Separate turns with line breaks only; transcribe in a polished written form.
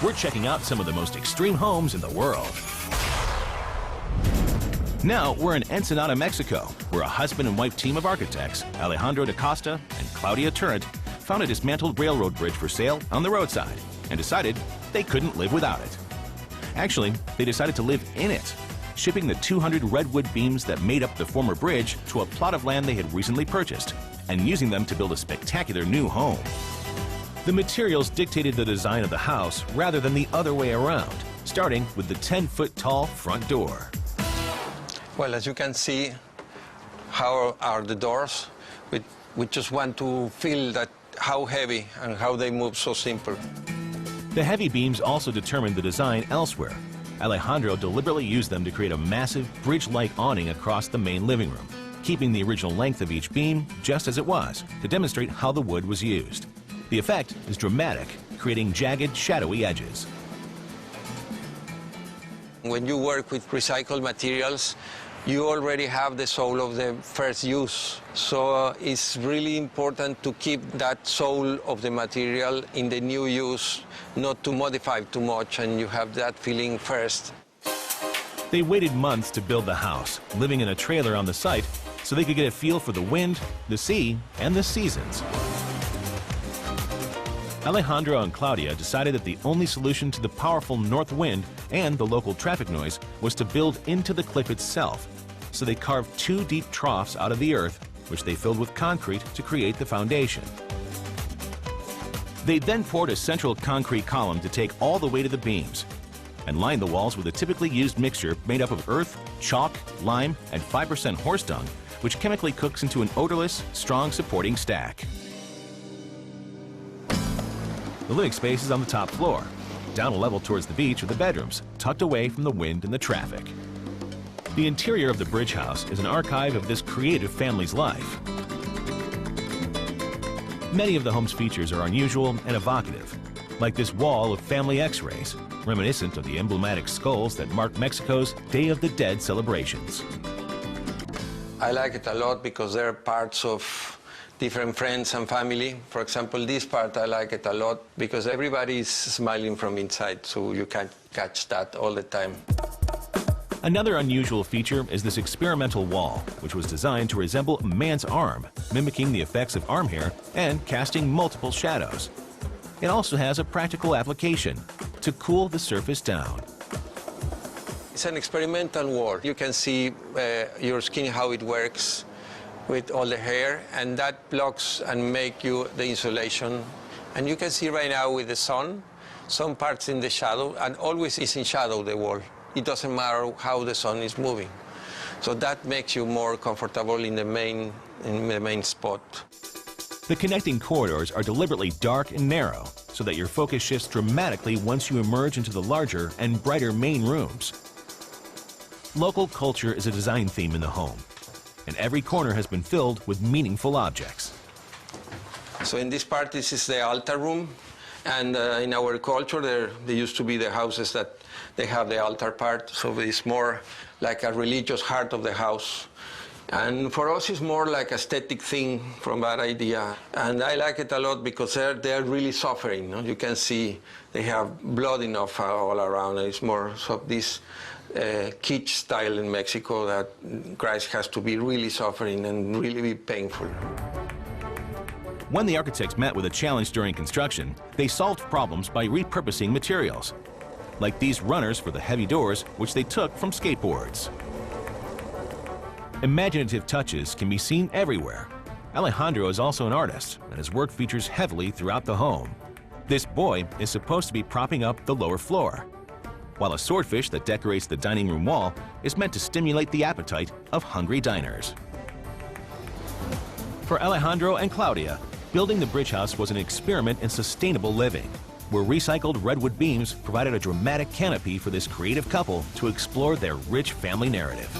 we're checking out some of the most extreme homes in the world. Now we're in Ensenada, Mexico, where a husband and wife team of architects, Alejandro da Costa and Claudia Turret, found a dismantled railroad bridge for sale on the roadside and decided they couldn't live without it. Actually, they decided to live in it, shipping the 200 redwood beams that made up the former bridge to a plot of land they had recently purchased and using them to build a spectacular new home. The materials dictated the design of the house rather than the other way around, starting with the 10-foot-tall front door.
Well, as you can see, how are the doors? We just want to feel that how heavy and how they move so simple.
The heavy beams also determined the design elsewhere. Alejandro deliberately used them to create a massive bridge-like awning across the main living room, keeping the original length of each beam just as it was to demonstrate how the wood was used. The effect is dramatic, creating jagged, shadowy edges.
When you work with recycled materials, you already have the soul of the first use. So it's really important to keep that soul of the material in the new use, not to modify too much, and you have that feeling first.
They waited months to build the house, living in a trailer on the site, so they could get a feel for the wind, the sea, and the seasons. Alejandro and Claudia decided that the only solution to the powerful north wind and the local traffic noise was to build into the cliff itself. So they carved 2 deep troughs out of the earth, which they filled with concrete to create the foundation. They then poured a central concrete column to take all the weight of the beams and lined the walls with a typically used mixture made up of earth, chalk, lime, and 5% horse dung, which chemically cooks into an odorless, strong supporting stack. The living space is on the top floor. Down a level towards the beach are the bedrooms, tucked away from the wind and the traffic. The interior of the bridge house is an archive of this creative family's life. Many of the home's features are unusual and evocative, like this wall of family x-rays, reminiscent of the emblematic skulls that mark Mexico's Day of the Dead celebrations.
I like it a lot because they're parts of different friends and family. For example, this part I like it a lot because everybody is smiling from inside, so you can catch that all the time.
Another unusual feature is this experimental wall, which was designed to resemble a man's arm, mimicking the effects of arm hair and casting multiple shadows. It also has a practical application to cool the surface down.
It's an experimental wall. You can see your skin, how it works with all the hair, and that blocks and make you the insulation. And you can see right now with the sun, some parts in the shadow, and always is in shadow, the wall. It doesn't matter how the sun is moving. So that makes you more comfortable in the main spot.
The connecting corridors are deliberately dark and narrow so that your focus shifts dramatically once you emerge into the larger and brighter main rooms. Local culture is a design theme in the home, and every corner has been filled with meaningful objects.
So in this part, this is the altar room. And in our culture, there used to be the houses that they have the altar part, so it's more like a religious heart of the house. And for us, it's more like aesthetic thing from that idea. And I like it a lot because they're really suffering. No? You can see they have blood enough all around. It's more of this kitsch style in Mexico that Christ has to be really suffering and really be painful.
When the architects met with a challenge during construction, they solved problems by repurposing materials, like these runners for the heavy doors, which they took from skateboards. Imaginative touches can be seen everywhere. Alejandro is also an artist, and his work features heavily throughout the home. This boy is supposed to be propping up the lower floor, while a swordfish that decorates the dining room wall is meant to stimulate the appetite of hungry diners. For Alejandro and Claudia, building the bridge house was an experiment in sustainable living, where recycled redwood beams provided a dramatic canopy for this creative couple to explore their rich family narrative.